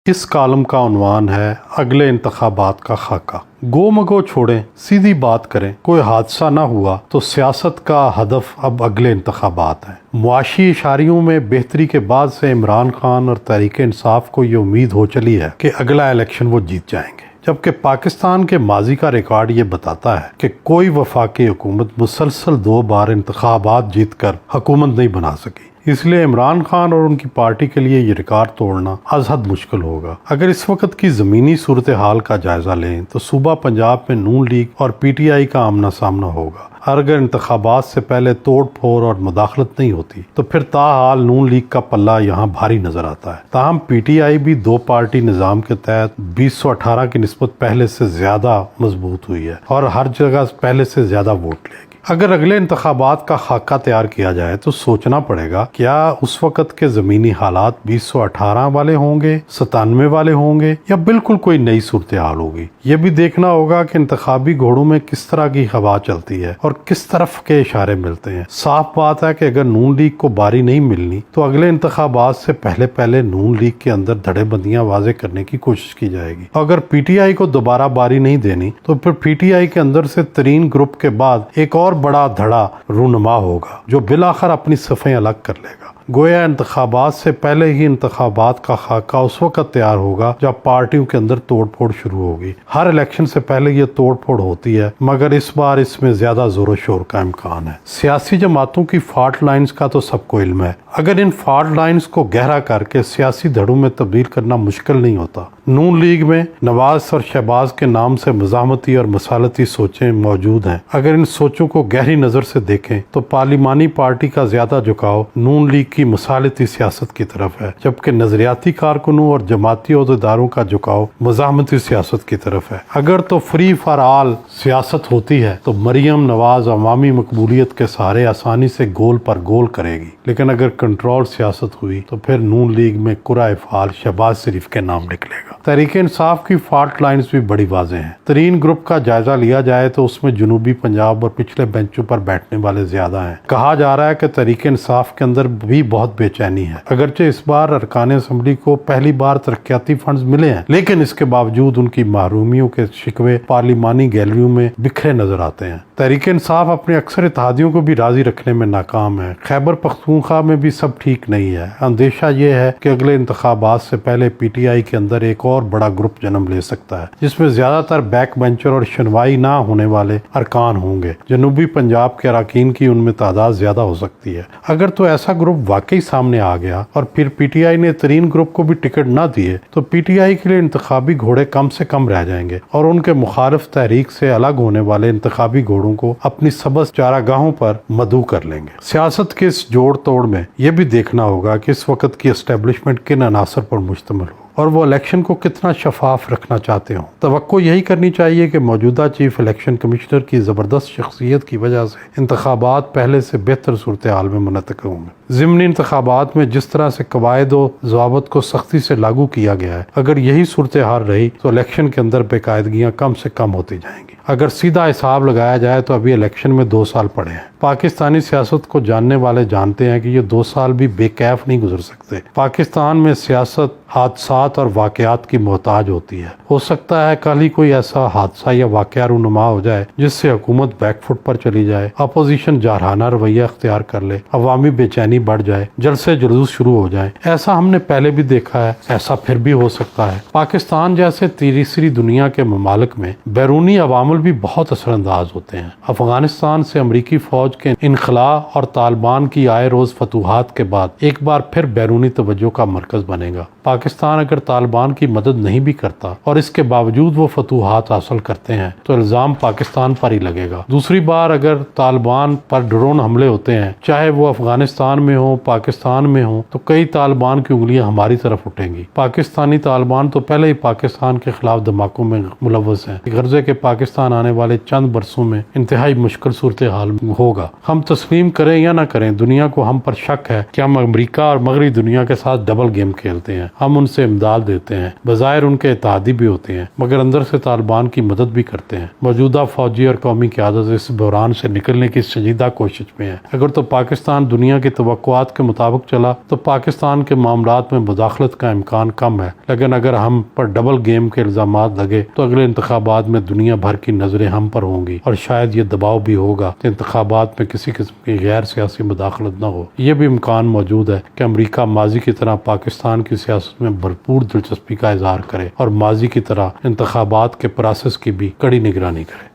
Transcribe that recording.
اس column کا عنوان ہے اگلے انتخابات کا خاکہ۔ گو مگو چھوڑیں، سیدھی بات کریں، کوئی حادثہ نہ ہوا تو سیاست کا ہدف اب اگلے انتخابات ہیں۔ معاشی اشاریوں میں بہتری کے بعد سے عمران خان اور تحریک انصاف کو یہ امید ہو چلی ہے کہ اگلا الیکشن وہ جیت جائیں گے، جبکہ پاکستان کے ماضی کا ریکارڈ یہ بتاتا ہے کہ کوئی وفاقی حکومت مسلسل 2 بار انتخابات جیت کر حکومت نہیں بنا سکی۔ اس لیے عمران خان اور ان کی پارٹی کے لیے یہ ریکارڈ توڑنا از حد مشکل ہوگا۔ اگر اس وقت کی زمینی صورتحال کا جائزہ لیں تو صوبہ پنجاب میں نون لیگ اور پی ٹی آئی کا آمنا سامنا ہوگا، اور اگر انتخابات سے پہلے توڑ پھوڑ اور مداخلت نہیں ہوتی تو پھر تاحال نون لیگ کا پلہ یہاں بھاری نظر آتا ہے۔ تاہم پی ٹی آئی بھی 2 پارٹی نظام کے تحت 2018 کی نسبت پہلے سے زیادہ مضبوط ہوئی ہے اور ہر جگہ پہلے سے زیادہ ووٹ لے گی۔ اگر اگلے انتخابات کا خاکہ تیار کیا جائے تو سوچنا پڑے گا کیا اس وقت کے زمینی حالات 2018 والے ہوں گے، 97 والے ہوں گے، یا بالکل کوئی نئی صورتحال ہوگی۔ یہ بھی دیکھنا ہوگا کہ انتخابی گھوڑوں میں کس طرح کی ہوا چلتی ہے اور کس طرف کے اشارے ملتے ہیں۔ صاف بات ہے کہ اگر نون لیگ کو باری نہیں ملنی تو اگلے انتخابات سے پہلے نون لیگ کے اندر دھڑے بندیاں واضح کرنے کی کوشش کی جائے گی، اور اگر پی ٹی آئی کو دوبارہ باری نہیں دینی تو پھر پی ٹی آئی کے اندر سے ترین گروپ کے بعد ایک اور بڑا دھڑا رونما ہوگا جو بالآخر اپنی صفیں الگ کر لے گا۔ گویا انتخابات سے پہلے ہی انتخابات کا خاکہ اس وقت تیار ہوگا جب پارٹیوں کے اندر توڑ پھوڑ شروع ہوگی۔ ہر الیکشن سے پہلے یہ توڑ پھوڑ ہوتی ہے، مگر اس بار اس میں زیادہ زور و شور کا امکان ہے۔ سیاسی جماعتوں کی فالٹ لائنز کا تو سب کو علم ہے۔ اگر ان فالٹ لائنز کو گہرا کر کے سیاسی دھڑوں میں تبدیل کرنا مشکل نہیں ہوتا۔ نون لیگ میں نواز اور شہباز کے نام سے مزاحمتی اور مسالتی سوچیں موجود ہیں۔ اگر ان سوچوں کو گہری نظر سے دیکھیں تو پارلیمانی پارٹی کا زیادہ جھکاؤ نون لیگ کی مسالتی سیاست کی طرف ہے، جبکہ نظریاتی کارکنوں اور جماعتی عہدیداروں کا جھکاؤ مزاحمتی سیاست کی طرف ہے۔ اگر تو فری فار آل سیاست ہوتی ہے تو مریم نواز عوامی مقبولیت کے سہارے آسانی سے گول پر گول کرے گی، لیکن اگر کنٹرول سیاست ہوئی تو پھر نون لیگ میں قرعہ فعال شہباز شریف کے نام نکلے گا۔ تحریک انصاف کی فالٹ لائنز بھی بڑی واضح ہیں۔ ترین گروپ کا جائزہ لیا جائے تو اس میں جنوبی پنجاب اور پچھلے بینچوں پر بیٹھنے والے زیادہ ہیں۔ کہا جا رہا ہے کہ تحریک انصاف کے اندر بھی بہت بے چینی ہے۔ اگرچہ اس بار ارکان اسمبلی کو پہلی بار ترقیاتی فنڈز ملے ہیں، لیکن اس کے باوجود ان کی محرومیوں کے شکوے پارلیمانی گیلریوں میں بکھرے نظر آتے ہیں۔ تحریک انصاف اپنے اکثر اتحادیوں کو بھی راضی رکھنے میں ناکام ہے۔ خیبر پختونخوا میں بھی سب ٹھیک نہیں ہے۔ اندیشہ یہ ہے کہ اگلے انتخابات سے پہلے پی ٹی آئی کے اندر ایک اور بڑا گروپ جنم لے سکتا ہے، جس میں زیادہ تر بیک بینچر اور شنوائی نہ ہونے والے ارکان ہوں گے۔ جنوبی پنجاب کے اراکین کی ان میں تعداد زیادہ ہو سکتی ہے۔ اگر تو ایسا گروپ واقعی سامنے آ گیا اور پھر پی ٹی آئی نے ترین گروپ کو بھی ٹکٹ نہ دیے تو پی ٹی آئی کے لیے انتخابی گھوڑے کم سے کم رہ جائیں گے، اور ان کے مخالف تحریک سے الگ ہونے والے انتخابی گھوڑوں کو اپنی سبز چارگاہوں پر مدعو کر لیں گے۔ سیاست کے اس جوڑ توڑ میں یہ بھی دیکھنا ہوگا کہ اس وقت کی اسٹیبلشمنٹ کن عناصر پر مشتمل ہو اور وہ الیکشن کو کتنا شفاف رکھنا چاہتے ہوں۔ توقع یہی کرنی چاہیے کہ موجودہ چیف الیکشن کمشنر کی زبردست شخصیت کی وجہ سے انتخابات پہلے سے بہتر صورتحال میں منعقد ہوں گے۔ ضمنی انتخابات میں جس طرح سے قواعد و ضوابط کو سختی سے لاگو کیا گیا ہے، اگر یہی صورتحال رہی تو الیکشن کے اندر بے قاعدگیاں کم سے کم ہوتی جائیں گی۔ اگر سیدھا حساب لگایا جائے تو ابھی الیکشن میں 2 سال پڑے ہیں۔ پاکستانی سیاست کو جاننے والے جانتے ہیں کہ یہ 2 سال بھی بے کیف نہیں گزر سکتے۔ پاکستان میں سیاست حادثات اور واقعات کی محتاج ہوتی ہے۔ ہو سکتا ہے کل ہی کوئی ایسا حادثہ یا واقعہ رونما ہو جائے جس سے حکومت بیک فٹ پر چلی جائے، اپوزیشن جارحانہ رویہ اختیار کر لے، عوامی بے چینی بڑھ جائے، جلسے جلوس شروع ہو جائیں۔ ایسا ہم نے پہلے بھی دیکھا ہے، ایسا پھر بھی ہو سکتا ہے۔ پاکستان جیسے تیسری دنیا کے ممالک میں بیرونی عوامل بھی بہت اثر انداز ہوتے ہیں۔ افغانستان سے امریکی فوج کے انخلاء اور طالبان کی آئے روز فتوحات کے بعد ایک بار پھر بیرونی توجہ کا مرکز بنے گا۔ پاکستان اگر طالبان کی مدد نہیں بھی کرتا اور اس کے باوجود وہ فتوحات حاصل کرتے ہیں تو الزام پاکستان پر ہی لگے گا۔ دوسری بار اگر طالبان پر ڈرون حملے ہوتے ہیں، چاہے وہ افغانستان میں ہوں پاکستان میں ہوں، تو کئی طالبان کی انگلیاں ہماری طرف اٹھیں گی۔ پاکستانی طالبان تو پہلے ہی پاکستان کے خلاف دھماکوں میں ملوث ہیں، غرضے کہ پاکستان آنے والے چند برسوں میں انتہائی مشکل صورتحال ہوگا۔ ہم تسلیم کریں یا نہ کریں، دنیا کو ہم پر شک ہے کہ ہم امریکہ اور مغربی دنیا کے ساتھ ڈبل گیم کھیلتے ہیں۔ ہم ان سے امداد دیتے ہیں، بظاہر ان کے اتحادی بھی ہوتے ہیں، مگر اندر سے طالبان کی مدد بھی کرتے ہیں۔ موجودہ فوجی اور قومی قیادت اس بحران سے نکلنے کی سنجیدہ کوشش میں ہے۔ اگر تو پاکستان دنیا کی توقع توقعات کے مطابق چلا تو پاکستان کے معاملات میں مداخلت کا امکان کم ہے، لیکن اگر ہم پر ڈبل گیم کے الزامات لگے تو اگلے انتخابات میں دنیا بھر کی نظریں ہم پر ہوں گی، اور شاید یہ دباؤ بھی ہوگا کہ انتخابات میں کسی قسم کی غیر سیاسی مداخلت نہ ہو۔ یہ بھی امکان موجود ہے کہ امریکہ ماضی کی طرح پاکستان کی سیاست میں بھرپور دلچسپی کا اظہار کرے اور ماضی کی طرح انتخابات کے پروسیس کی بھی کڑی نگرانی کرے۔